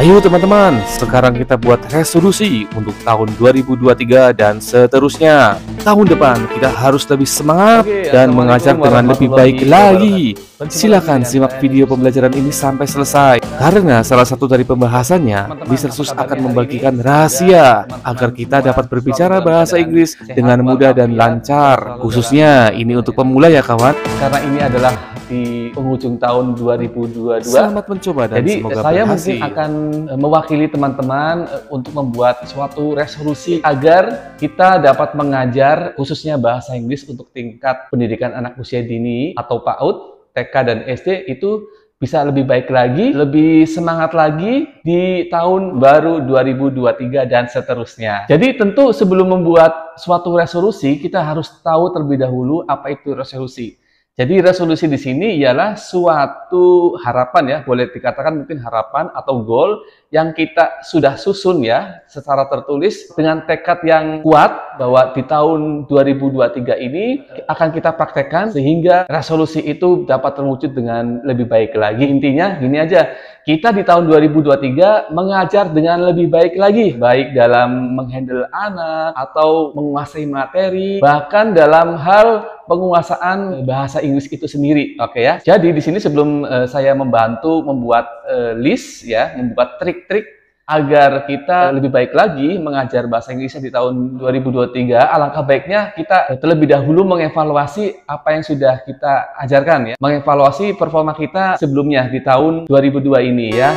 Ayo teman-teman, sekarang kita buat resolusi untuk tahun 2023 dan seterusnya. Tahun depan kita harus lebih semangat dan mengajar dengan lebih baik lagi. Silakan simak video pembelajaran ini sampai selesai, karena salah satu dari pembahasannya, Bisersus akan membagikan rahasia agar kita dapat berbicara bahasa Inggris dengan mudah dan lancar. Khususnya ini untuk pemula ya kawan. Karena ini adalah di penghujung tahun 2022. Selamat mencoba dan jadi semoga saya berhasil. mungkin akan mewakili teman-teman untuk membuat suatu resolusi agar kita dapat mengajar khususnya bahasa Inggris untuk tingkat pendidikan anak usia dini atau PAUD, TK dan SD itu bisa lebih baik lagi, lebih semangat lagi di tahun baru 2023 dan seterusnya. Jadi tentu sebelum membuat suatu resolusi kita harus tahu terlebih dahulu apa itu resolusi. Jadi resolusi di sini ialah suatu harapan ya, boleh dikatakan mungkin harapan atau goal yang kita sudah susun ya secara tertulis dengan tekad yang kuat bahwa di tahun 2023 ini akan kita praktekkan sehingga resolusi itu dapat terwujud dengan lebih baik lagi. Intinya gini aja, kita di tahun 2023 mengajar dengan lebih baik lagi, baik dalam menghandle anak atau menguasai materi, bahkan dalam hal penguasaan bahasa Inggris itu sendiri. Oke ya. Jadi di sini sebelum saya membantu membuat list ya, membuat trik-trik agar kita lebih baik lagi mengajar bahasa Inggrisnya di tahun 2023, alangkah baiknya kita terlebih dahulu mengevaluasi apa yang sudah kita ajarkan ya, mengevaluasi performa kita sebelumnya di tahun 2002 ini ya.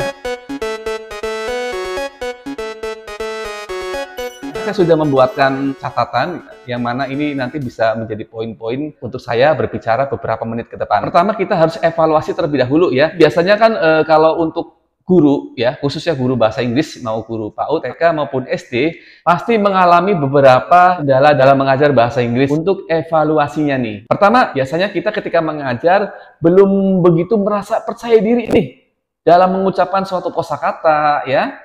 Saya sudah membuatkan catatan yang mana ini nanti bisa menjadi poin-poin untuk saya berbicara beberapa menit ke depan. Pertama kita harus evaluasi terlebih dahulu ya. Biasanya kan kalau untuk guru ya, khususnya guru bahasa Inggris, mau guru PAUD, TK maupun SD, pasti mengalami beberapa kendala dalam mengajar bahasa Inggris. Untuk evaluasinya nih, pertama biasanya kita ketika mengajar belum begitu merasa percaya diri nih dalam mengucapkan suatu kosakata ya,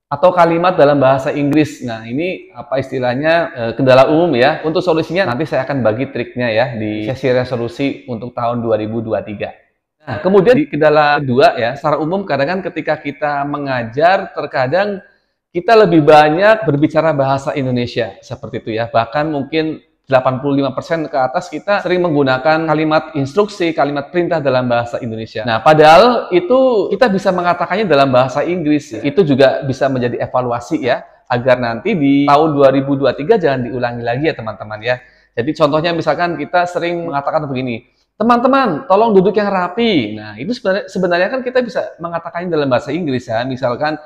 atau kalimat dalam bahasa Inggris. Nah ini apa istilahnya kendala umum ya. Untuk solusinya nanti saya akan bagi triknya ya di sesi resolusi untuk tahun 2023. Nah, kemudian di kendala kedua ya, secara umum kadang-kadang ketika kita mengajar terkadang kita lebih banyak berbicara bahasa Indonesia seperti itu ya. Bahkan mungkin 85% ke atas kita sering menggunakan kalimat instruksi, kalimat perintah dalam bahasa Indonesia. Nah, padahal itu kita bisa mengatakannya dalam bahasa Inggris. Itu juga bisa menjadi evaluasi ya, agar nanti di tahun 2023 jangan diulangi lagi ya teman-teman ya. Jadi contohnya misalkan kita sering mengatakan begini, teman-teman, tolong duduk yang rapi. Nah, itu sebenarnya kan kita bisa mengatakannya dalam bahasa Inggris ya. Misalkan,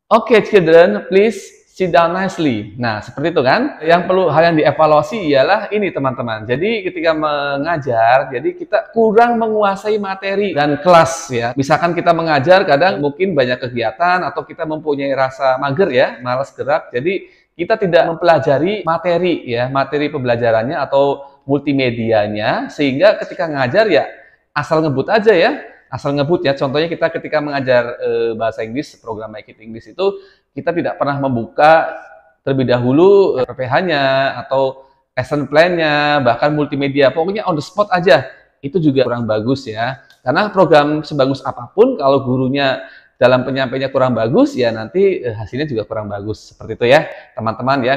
okay, children, please sit down nicely. Nah, seperti itu kan. Hal yang dievaluasi ialah ini teman-teman. Jadi ketika mengajar, jadi kita kurang menguasai materi dan kelas ya. Misalkan kita mengajar, kadang mungkin banyak kegiatan atau kita mempunyai rasa mager ya, malas gerak. Jadi kita tidak mempelajari materi ya, materi pembelajarannya atau multimedianya, sehingga ketika ngajar ya asal ngebut aja ya. Asal ngebut ya, contohnya kita ketika mengajar bahasa Inggris, program Make It English itu, kita tidak pernah membuka terlebih dahulu PPH-nya atau lesson plan-nya, bahkan multimedia, pokoknya on the spot aja. Itu juga kurang bagus ya. Karena program sebagus apapun, kalau gurunya dalam penyampaiannya kurang bagus, ya nanti hasilnya juga kurang bagus. Seperti itu ya, teman-teman ya.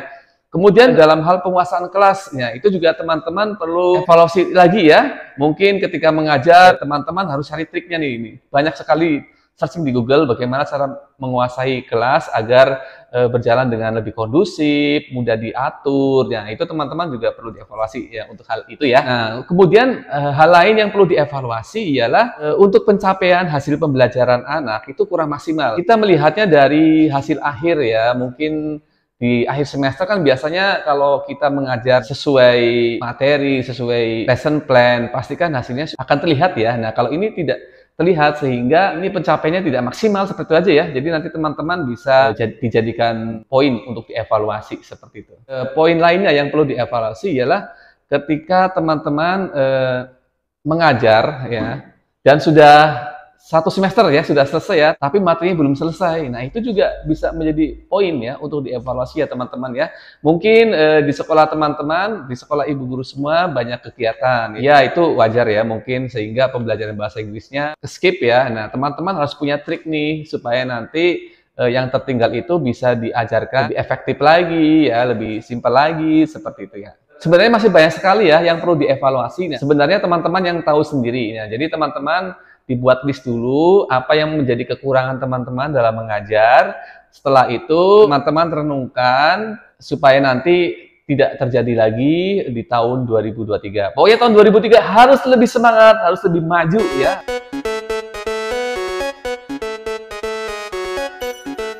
Kemudian dalam hal penguasaan kelas, ya itu juga teman-teman perlu evaluasi lagi ya. Mungkin ketika mengajar, teman-teman harus cari triknya nih. Ini banyak sekali searching di Google bagaimana cara menguasai kelas agar berjalan dengan lebih kondusif, mudah diatur. Ya, itu teman-teman juga perlu dievaluasi ya untuk hal itu ya. Nah, kemudian hal lain yang perlu dievaluasi ialah untuk pencapaian hasil pembelajaran anak itu kurang maksimal. Kita melihatnya dari hasil akhir ya, mungkin di akhir semester kan biasanya kalau kita mengajar sesuai materi, sesuai lesson plan, pastikan hasilnya akan terlihat ya. Nah, kalau ini tidak terlihat sehingga ini pencapaiannya tidak maksimal seperti itu aja ya. Jadi nanti teman-teman bisa dijadikan poin untuk dievaluasi seperti itu. Poin lainnya yang perlu dievaluasi ialah ketika teman-teman mengajar ya dan sudah satu semester ya, sudah selesai ya, tapi materinya belum selesai. Nah, itu juga bisa menjadi poin ya untuk dievaluasi ya teman-teman ya. Mungkin di sekolah teman-teman, di sekolah ibu guru semua banyak kegiatan. Ya, itu wajar ya mungkin sehingga pembelajaran bahasa Inggrisnya skip ya. Nah, teman-teman harus punya trik nih supaya nanti yang tertinggal itu bisa diajarkan lebih efektif lagi ya, lebih simpel lagi seperti itu ya. Sebenarnya masih banyak sekali ya yang perlu dievaluasi. Nah, sebenarnya teman-teman yang tahu sendiri ya. Jadi teman-teman dibuat list dulu apa yang menjadi kekurangan teman-teman dalam mengajar. Setelah itu teman-teman renungkan supaya nanti tidak terjadi lagi di tahun 2023. Pokoknya tahun 2003 harus lebih semangat, harus lebih maju ya.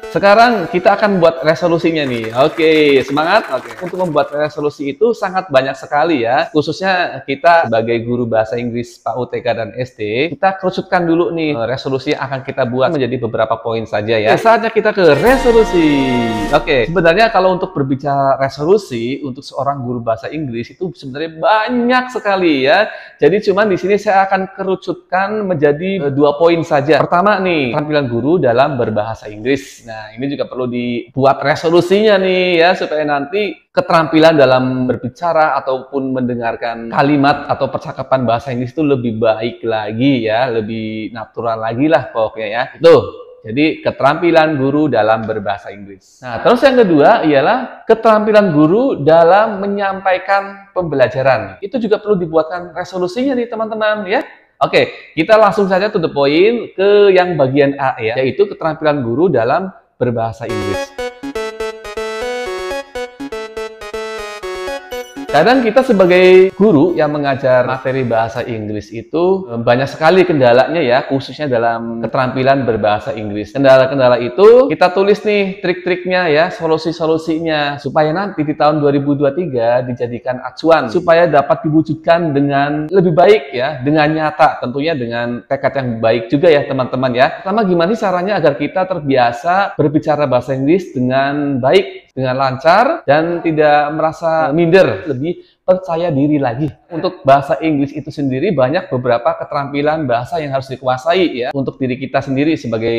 Sekarang kita akan buat resolusinya nih. Oke, semangat. Oke. Untuk membuat resolusi itu sangat banyak sekali ya. Khususnya kita sebagai guru bahasa Inggris PAUD, TK, dan SD, kita kerucutkan dulu nih resolusi yang akan kita buat menjadi beberapa poin saja ya. Saatnya kita ke resolusi. Oke, sebenarnya kalau untuk berbicara resolusi untuk seorang guru bahasa Inggris itu sebenarnya banyak sekali ya. Jadi cuman di sini saya akan kerucutkan menjadi 2 poin saja. Pertama nih, keterampilan guru dalam berbahasa Inggris. Nah, ini juga perlu dibuat resolusinya nih ya, supaya nanti keterampilan dalam berbicara ataupun mendengarkan kalimat atau percakapan bahasa Inggris itu lebih baik lagi ya, lebih natural lagi lah pokoknya ya. Tuh, jadi keterampilan guru dalam berbahasa Inggris. Nah, terus yang kedua ialah keterampilan guru dalam menyampaikan pembelajaran. Itu juga perlu dibuatkan resolusinya nih teman-teman ya. Oke, kita langsung saja to the point ke yang bagian A ya, yaitu keterampilan guru dalam berbahasa Inggris. Kadang kita sebagai guru yang mengajar materi bahasa Inggris itu banyak sekali kendalanya ya, khususnya dalam keterampilan berbahasa Inggris. Kendala-kendala itu kita tulis nih trik-triknya ya, solusi-solusinya, supaya nanti di tahun 2023 dijadikan acuan, supaya dapat diwujudkan dengan lebih baik ya, dengan nyata, tentunya dengan tekad yang baik juga ya teman-teman ya. Pertama, gimana sih caranya agar kita terbiasa berbicara bahasa Inggris dengan baik, dengan lancar, dan tidak merasa minder, lebih percaya diri lagi. Untuk bahasa Inggris itu sendiri banyak beberapa keterampilan bahasa yang harus dikuasai ya untuk diri kita sendiri sebagai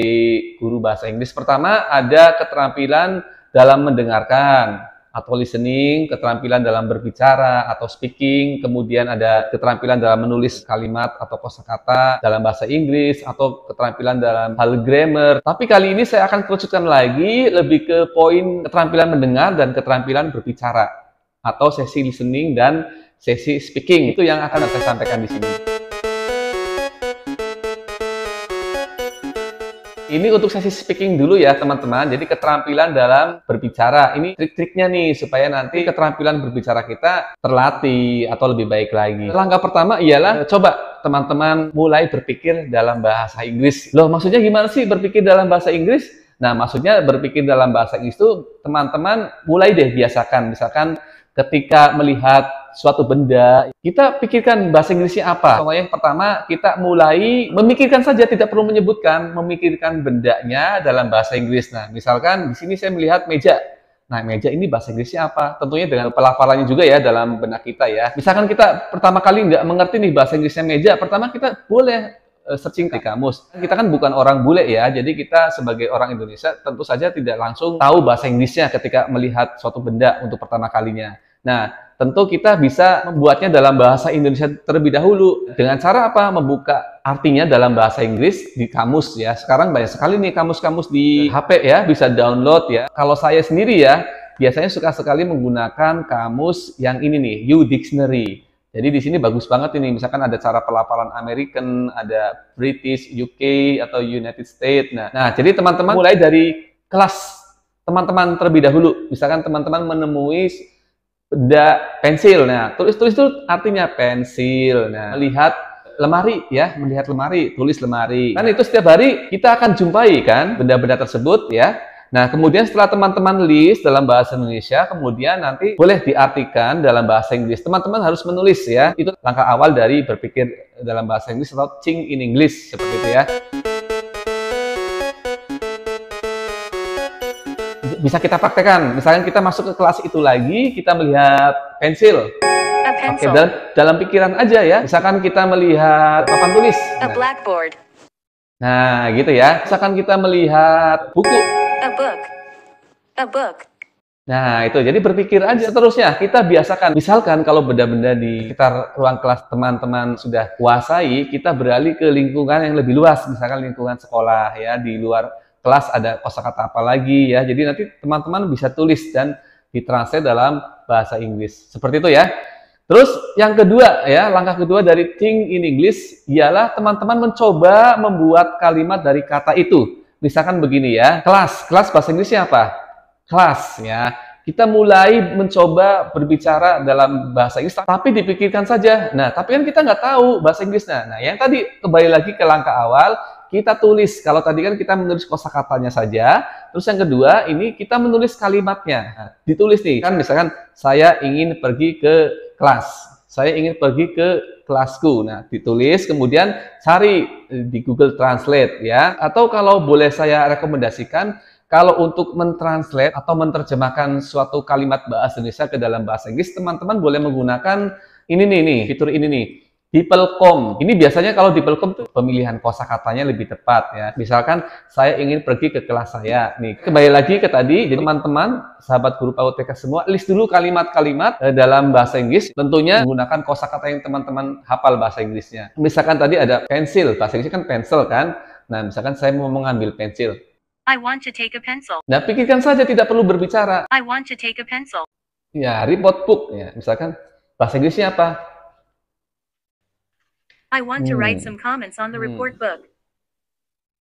guru bahasa Inggris. Pertama, ada keterampilan dalam mendengarkan atau listening, keterampilan dalam berbicara atau speaking, kemudian ada keterampilan dalam menulis kalimat atau kosakata dalam bahasa Inggris, atau keterampilan dalam hal grammar. Tapi kali ini saya akan kerucutkan lagi lebih ke poin keterampilan mendengar dan keterampilan berbicara, atau sesi listening dan sesi speaking. Itu yang akan saya sampaikan di sini. Ini untuk sesi speaking dulu ya teman-teman. Jadi keterampilan dalam berbicara. Ini trik-triknya nih supaya nanti keterampilan berbicara kita terlatih atau lebih baik lagi. Langkah pertama ialah coba teman-teman mulai berpikir dalam bahasa Inggris. Loh, maksudnya gimana sih berpikir dalam bahasa Inggris? Nah, maksudnya berpikir dalam bahasa Inggris itu teman-teman mulai deh biasakan. Misalkan ketika melihat suatu benda, kita pikirkan bahasa Inggrisnya apa. Contohnya yang pertama, kita mulai memikirkan saja, tidak perlu menyebutkan, memikirkan bendanya dalam bahasa Inggris. Nah, misalkan di sini saya melihat meja. Nah, meja ini bahasa Inggrisnya apa? Tentunya dengan pelafalannya juga ya dalam benak kita ya. Misalkan kita pertama kali nggak mengerti nih bahasa Inggrisnya meja, pertama kita boleh searching di kamus. Kita kan bukan orang bule ya, jadi kita sebagai orang Indonesia tentu saja tidak langsung tahu bahasa Inggrisnya ketika melihat suatu benda untuk pertama kalinya. Nah, tentu kita bisa membuatnya dalam bahasa Indonesia terlebih dahulu. Dengan cara apa? Membuka artinya dalam bahasa Inggris di kamus ya. Sekarang banyak sekali nih kamus-kamus di HP ya, bisa download ya. Kalau saya sendiri ya, biasanya suka sekali menggunakan kamus yang ini nih, U Dictionary. Jadi di sini bagus banget ini. Misalkan ada cara pelafalan American, ada British, UK, atau United States. Nah, jadi teman-teman mulai dari kelas teman-teman terlebih dahulu. Misalkan teman-teman menemui benda pensil. Nah, tulis-tulis itu artinya pensil. Nah, melihat lemari ya, melihat lemari, tulis lemari. Kan itu setiap hari kita akan jumpai kan benda-benda tersebut ya. Nah, kemudian setelah teman-teman list dalam bahasa Indonesia, kemudian nanti boleh diartikan dalam bahasa Inggris. Teman-teman harus menulis ya. Itu langkah awal dari berpikir dalam bahasa Inggris atau think in English seperti itu ya. Bisa kita praktekkan. Misalkan kita masuk ke kelas itu lagi, kita melihat pensil. Oke, dalam pikiran aja ya. Misalkan kita melihat papan tulis. A blackboard. Nah, gitu ya. Misalkan kita melihat buku. A book. A book. Nah, itu. Jadi berpikir aja. Seterusnya, kita biasakan. Misalkan kalau benda-benda di sekitar ruang kelas teman-teman sudah kuasai, kita beralih ke lingkungan yang lebih luas. Misalkan lingkungan sekolah ya, di luar kelas ada kosakata apa lagi ya. Jadi nanti teman-teman bisa tulis dan ditranslate dalam bahasa Inggris. Seperti itu ya. Terus yang kedua ya, langkah kedua dari Think in English ialah teman-teman mencoba membuat kalimat dari kata itu. Misalkan begini ya, kelas bahasa Inggrisnya apa? Kelas ya. Kita mulai mencoba berbicara dalam bahasa Inggris, tapi dipikirkan saja. Nah, tapi kan kita nggak tahu bahasa Inggrisnya. Nah, yang tadi kembali lagi ke langkah awal, kita tulis. Kalau tadi kan kita menulis kosakatanya saja. Terus yang kedua, ini kita menulis kalimatnya. Nah, ditulis nih, kan misalkan saya ingin pergi ke kelas. Saya ingin pergi ke kelasku. Nah, ditulis, kemudian cari di Google Translate ya. Atau kalau boleh saya rekomendasikan, kalau untuk mentranslate atau menerjemahkan suatu kalimat bahasa Indonesia ke dalam bahasa Inggris, teman-teman boleh menggunakan ini nih, fitur ini nih, DeepL.com. Ini biasanya kalau DeepL.com itu pemilihan kosakatanya lebih tepat ya. Misalkan saya ingin pergi ke kelas saya. Nih, kembali lagi ke tadi, jadi teman-teman, sahabat guru PAUD TK semua, list dulu kalimat-kalimat dalam bahasa Inggris, tentunya menggunakan kosakata yang teman-teman hafal bahasa Inggrisnya. Misalkan tadi ada pensil, bahasa Inggrisnya kan pencil kan. Nah, misalkan saya mau mengambil pensil. I want to take a pencil. Nah, pikirkan saja, tidak perlu berbicara. I want to take a pencil. Ya, report book. Ya, misalkan bahasa Inggrisnya apa? I want to write some comments on the report book.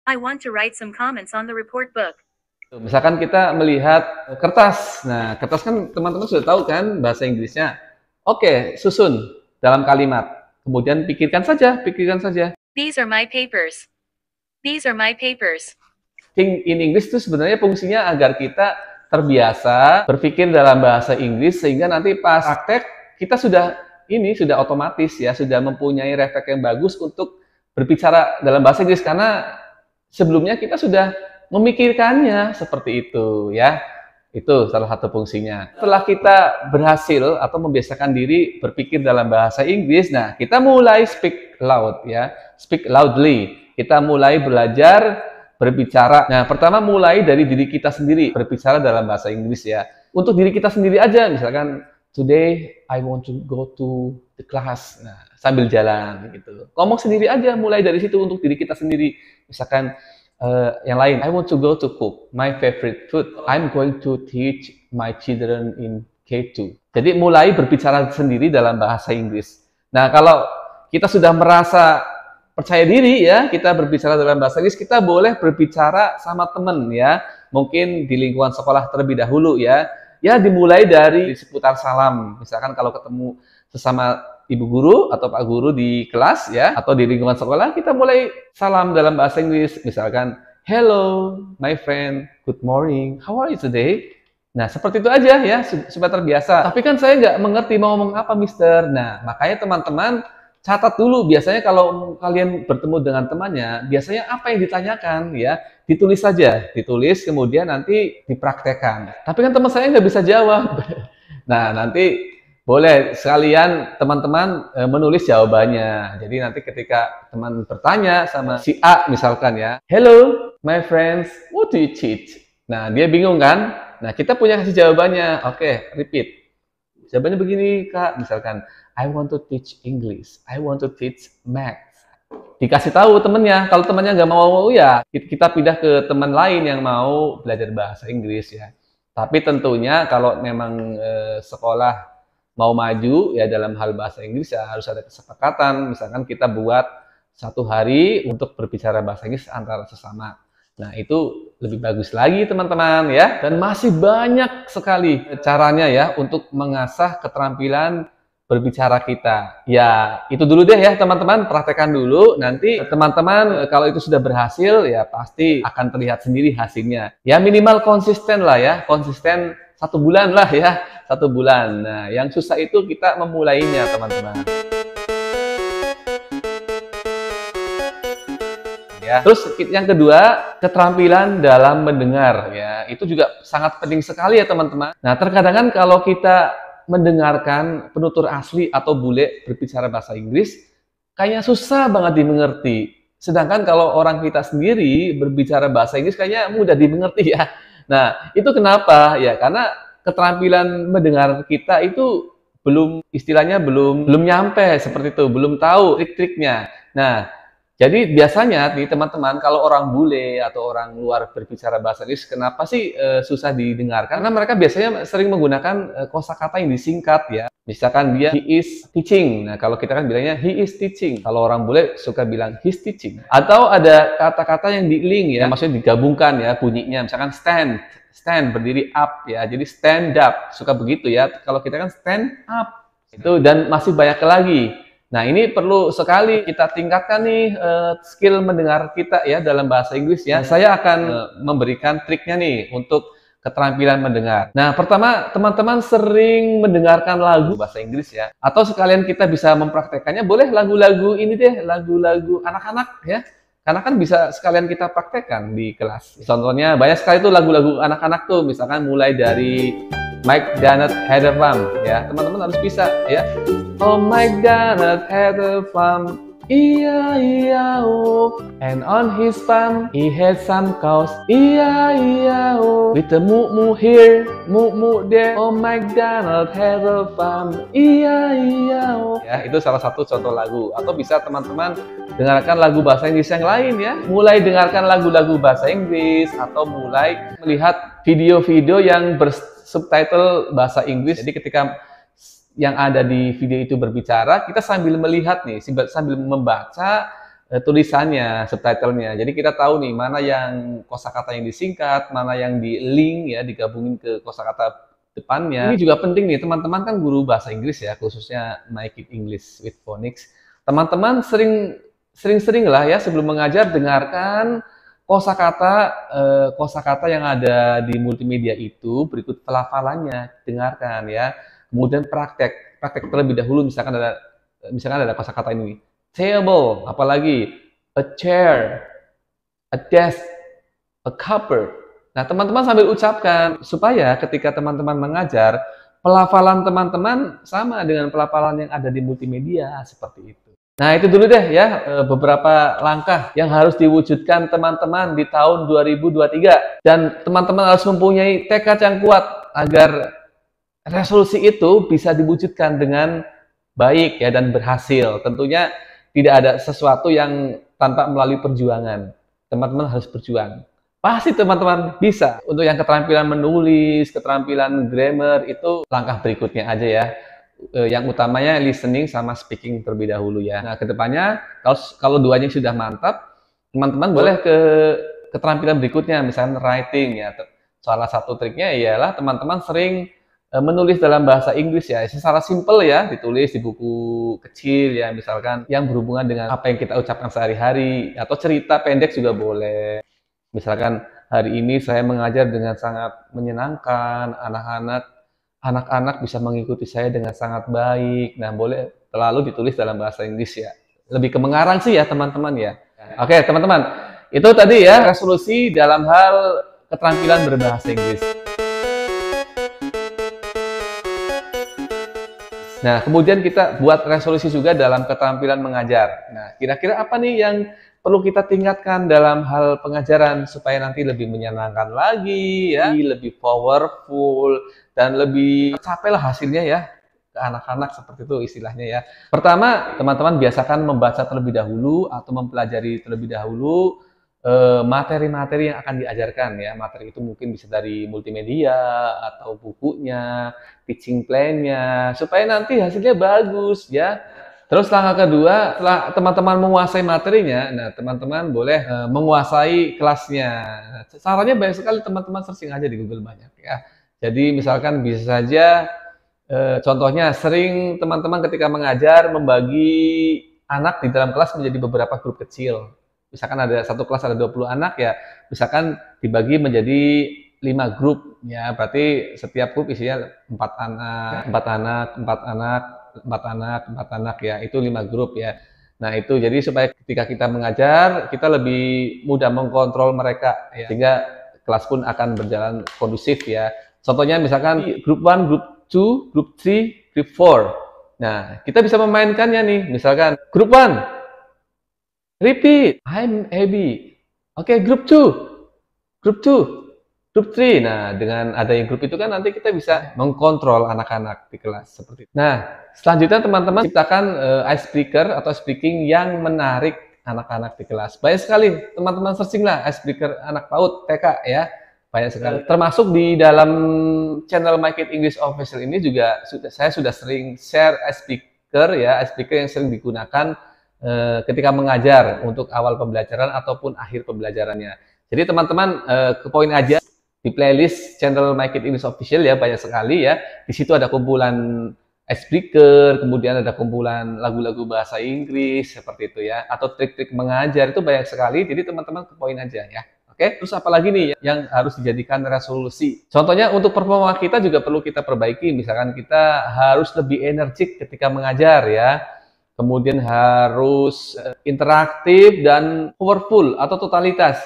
I want to write some comments on the report book. Misalkan kita melihat kertas. Nah, kertas kan teman-teman sudah tahu kan bahasa Inggrisnya. Oke, susun dalam kalimat. Kemudian pikirkan saja, pikirkan saja. These are my papers. These are my papers. Think in English itu sebenarnya fungsinya agar kita terbiasa berpikir dalam bahasa Inggris sehingga nanti pas praktek kita sudah otomatis ya, sudah mempunyai refleks yang bagus untuk berbicara dalam bahasa Inggris karena sebelumnya kita sudah memikirkannya seperti itu ya. Itu salah satu fungsinya. Setelah kita berhasil atau membiasakan diri berpikir dalam bahasa Inggris, nah kita mulai speak loud ya, speak loudly. Kita mulai belajar berbicara. Nah, pertama mulai dari diri kita sendiri, berbicara dalam bahasa Inggris ya. Untuk diri kita sendiri aja, misalkan today I want to go to the class. Nah, sambil jalan gitu. Ngomong sendiri aja, mulai dari situ untuk diri kita sendiri. Misalkan yang lain, I want to go to cook my favorite food. I'm going to teach my children in K2. Jadi mulai berbicara sendiri dalam bahasa Inggris. Nah, kalau kita sudah merasa percaya diri ya, kita berbicara dalam bahasa Inggris, kita boleh berbicara sama teman ya. Mungkin di lingkungan sekolah terlebih dahulu ya. Ya dimulai dari seputar salam. Misalkan kalau ketemu sesama ibu guru atau pak guru di kelas ya, atau di lingkungan sekolah, kita mulai salam dalam bahasa Inggris. Misalkan, hello my friend, good morning, how are you today? Nah, seperti itu aja ya, supaya terbiasa. Tapi kan saya nggak mengerti mau ngomong apa, Mister. Nah, makanya teman-teman catat dulu, biasanya kalau kalian bertemu dengan temannya, biasanya apa yang ditanyakan ya, ditulis saja, ditulis kemudian nanti dipraktekkan. Tapi kan teman saya nggak bisa jawab. Nah, nanti boleh sekalian teman-teman menulis jawabannya. Jadi nanti ketika teman bertanya sama si A misalkan ya, hello my friends, what do you teach? Nah, dia bingung kan? Nah, kita punya kasih jawabannya. Oke, repeat. Jawabannya begini, Kak, misalkan, I want to teach English, I want to teach math. Dikasih tahu temennya, kalau temennya nggak mau ya kita pindah ke teman lain yang mau belajar bahasa Inggris ya. Tapi tentunya kalau memang sekolah mau maju ya dalam hal bahasa Inggris ya harus ada kesepakatan. Misalkan kita buat 1 hari untuk berbicara bahasa Inggris antara sesama. Nah, itu lebih bagus lagi teman-teman ya. Dan masih banyak sekali caranya ya untuk mengasah keterampilan berbicara kita. Ya, itu dulu deh ya teman-teman, praktekkan dulu. Nanti teman-teman kalau itu sudah berhasil ya pasti akan terlihat sendiri hasilnya. Ya minimal konsisten lah ya, konsisten 1 bulan lah ya, 1 bulan. Nah, yang susah itu kita memulainya teman-teman. Ya. Terus yang kedua, keterampilan dalam mendengar ya. Itu juga sangat penting sekali ya teman-teman. Nah, terkadang kan kalau kita mendengarkan penutur asli atau bule berbicara bahasa Inggris, kayaknya susah banget dimengerti. Sedangkan kalau orang kita sendiri berbicara bahasa Inggris kayaknya mudah dimengerti ya. Nah, itu kenapa? Ya, karena keterampilan mendengar kita itu istilahnya belum nyampe seperti itu, belum tahu trik-triknya. Nah, Jadi biasanya nih teman-teman, kalau orang bule atau orang luar berbicara bahasa Inggris, kenapa sih susah didengarkan? Karena mereka biasanya sering menggunakan kosakata yang disingkat ya. Misalkan dia he is teaching. Nah, kalau kita kan bilangnya he is teaching. Kalau orang bule suka bilang he's teaching. Atau ada kata-kata yang di-link ya, maksudnya digabungkan ya bunyinya. Misalkan stand, stand berdiri up ya. Jadi stand up, suka begitu ya. Kalau kita kan stand up. Itu dan masih banyak lagi. Nah, ini perlu sekali kita tingkatkan nih skill mendengar kita ya dalam bahasa Inggris ya. Saya akan memberikan triknya nih untuk keterampilan mendengar. Nah, pertama, teman-teman sering mendengarkan lagu bahasa Inggris ya. Atau sekalian kita bisa mempraktekannya, boleh lagu-lagu ini deh, lagu-lagu anak-anak ya. Karena kan bisa sekalian kita praktekkan di kelas. Contohnya banyak sekali tuh lagu-lagu anak-anak tuh, misalkan mulai dari Mike Donald had a farm ya, teman-teman harus bisa ya. Oh, Mike Donald had a farm, E-I-E-I-O, and on his farm he had some cows, E-I-E-I-O, with a moo-moo here, moo-moo there. Oh, Mike Donald had a farm, E-I-E-I-O. Ya, itu salah satu contoh lagu. Atau bisa teman-teman dengarkan lagu bahasa Inggris yang lain ya. Mulai dengarkan lagu-lagu bahasa Inggris atau mulai melihat video-video yang subtitle bahasa Inggris. Jadi ketika yang ada di video itu berbicara, kita sambil melihat nih, sambil membaca tulisannya, subtitlenya. Jadi kita tahu nih mana yang kosakata yang disingkat, mana yang di link ya, digabungin ke kosakata depannya. Ini juga penting nih, teman-teman kan guru bahasa Inggris ya, khususnya Make It English with Phonics. Teman-teman sering-sering lah ya sebelum mengajar dengarkan kosakata yang ada di multimedia itu berikut pelafalannya, dengarkan ya. Kemudian praktek terlebih dahulu. Misalkan ada kosakata ini, table, apalagi a chair, a desk, a cupboard. Nah, teman-teman sambil ucapkan supaya ketika teman-teman mengajar, pelafalan teman-teman sama dengan pelafalan yang ada di multimedia seperti itu. Nah, itu dulu deh ya beberapa langkah yang harus diwujudkan teman-teman di tahun 2023. Dan teman-teman harus mempunyai tekad yang kuat agar resolusi itu bisa diwujudkan dengan baik ya dan berhasil. Tentunya tidak ada sesuatu yang tanpa melalui perjuangan. Teman-teman harus berjuang. Pasti teman-teman bisa. Untuk yang keterampilan menulis, keterampilan grammar itu langkah berikutnya aja ya. Yang utamanya listening sama speaking terlebih dahulu ya. Nah, kedepannya kalau duanya sudah mantap, teman-teman boleh ke keterampilan berikutnya, misalnya writing ya. Salah satu triknya ialah teman-teman sering menulis dalam bahasa Inggris ya, secara simple ya, ditulis di buku kecil ya, misalkan yang berhubungan dengan apa yang kita ucapkan sehari-hari, atau cerita pendek juga boleh. Misalkan hari ini saya mengajar dengan sangat menyenangkan, anak-anak bisa mengikuti saya dengan sangat baik. Nah, boleh terlalu ditulis dalam bahasa Inggris ya. Lebih ke mengarang sih ya teman-teman ya. Oke teman-teman, itu tadi ya resolusi dalam hal keterampilan berbahasa Inggris. Nah, kemudian kita buat resolusi juga dalam keterampilan mengajar. Nah, kira-kira apa nih yang perlu kita tingkatkan dalam hal pengajaran supaya nanti lebih menyenangkan lagi, ya, lebih powerful, dan lebih capailah hasilnya ya ke anak-anak seperti itu istilahnya ya. Pertama, teman-teman biasakan membaca terlebih dahulu atau mempelajari terlebih dahulu materi-materi yang akan diajarkan ya. Materi itu mungkin bisa dari multimedia atau bukunya, teaching plan-nya, supaya nanti hasilnya bagus ya. Terus langkah kedua, setelah teman-teman menguasai materinya, nah teman-teman boleh menguasai kelasnya. Caranya banyak sekali, teman-teman searching aja di Google banyak ya. Jadi misalkan bisa saja contohnya sering teman-teman ketika mengajar membagi anak di dalam kelas menjadi beberapa grup kecil. Misalkan ada satu kelas ada 20 anak ya, misalkan dibagi menjadi 5 grup ya, berarti setiap grup isinya 4 anak ya, itu 5 grup ya. Nah itu jadi supaya ketika kita mengajar kita lebih mudah mengkontrol mereka ya, sehingga kelas pun akan berjalan kondusif ya. Contohnya misalkan grup 1, grup 2, grup 3, grup 4. Nah kita bisa memainkannya nih, misalkan grup 1 repeat, I'm happy. Oke, grup 2, grup 3. Nah, dengan adanya grup itu kan nanti kita bisa mengkontrol anak-anak di kelas seperti itu. Nah, selanjutnya teman-teman ciptakan icebreaker atau speaking yang menarik anak-anak di kelas. Banyak sekali, teman-teman searching lah icebreaker anak PAUD, TK ya. Banyak sekali. Termasuk di dalam channel Make It English Official ini juga saya sudah sering share icebreaker ya, icebreaker yang sering digunakan ketika mengajar untuk awal pembelajaran ataupun akhir pembelajarannya. Jadi teman-teman ke poin aja di playlist channel Make It English Official ya, banyak sekali ya. Di situ ada kumpulan icebreaker, kemudian ada kumpulan lagu-lagu bahasa Inggris seperti itu ya, atau trik-trik mengajar itu banyak sekali. Jadi teman-teman ke poin aja ya. Oke, terus apa lagi nih yang harus dijadikan resolusi? Contohnya untuk performa kita juga perlu kita perbaiki. Misalkan kita harus lebih energik ketika mengajar ya. Kemudian harus interaktif dan powerful atau totalitas.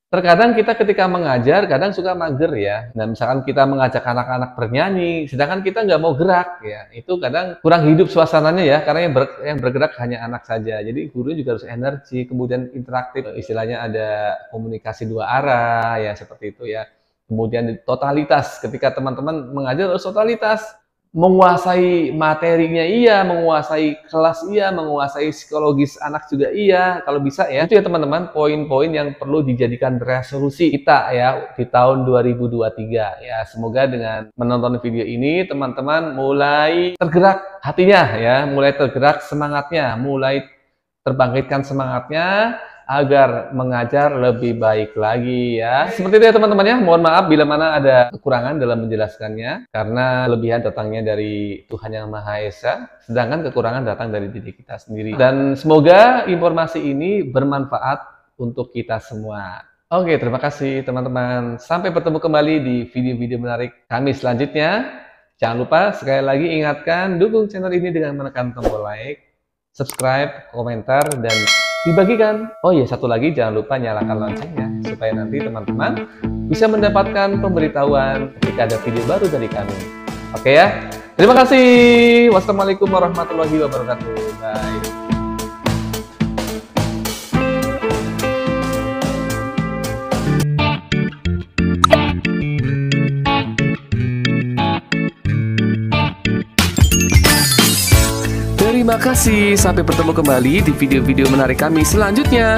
Terkadang kita ketika mengajar, kadang suka mager ya. Nah, misalkan kita mengajak anak-anak bernyanyi, sedangkan kita nggak mau gerak ya. Itu kadang kurang hidup suasananya ya, karena yang bergerak hanya anak saja. Jadi guru juga harus energi, kemudian interaktif. Istilahnya ada komunikasi dua arah ya, seperti itu ya. Kemudian totalitas, ketika teman-teman mengajar harus totalitas. Menguasai materinya iya, menguasai kelas iya, menguasai psikologis anak juga iya, kalau bisa ya. Itu ya teman-teman, poin-poin yang perlu dijadikan resolusi kita ya di tahun 2023 ya. Semoga dengan menonton video ini teman-teman mulai tergerak hatinya ya, mulai tergerak semangatnya, mulai terbangkitkan semangatnya agar mengajar lebih baik lagi ya. Seperti itu ya teman-teman ya. Mohon maaf bila mana ada kekurangan dalam menjelaskannya, karena kelebihan datangnya dari Tuhan Yang Maha Esa, sedangkan kekurangan datang dari diri kita sendiri. Dan semoga informasi ini bermanfaat untuk kita semua. Oke, terima kasih teman-teman. Sampai bertemu kembali di video-video menarik kami selanjutnya. Jangan lupa sekali lagi ingatkan, dukung channel ini dengan menekan tombol like, subscribe, komentar, dan dibagikan. Oh iya, satu lagi, jangan lupa nyalakan loncengnya supaya nanti teman-teman bisa mendapatkan pemberitahuan ketika ada video baru dari kami. Oke ya, terima kasih. Wassalamualaikum warahmatullahi wabarakatuh. Bye. Terima kasih, sampai bertemu kembali di video-video menarik kami selanjutnya.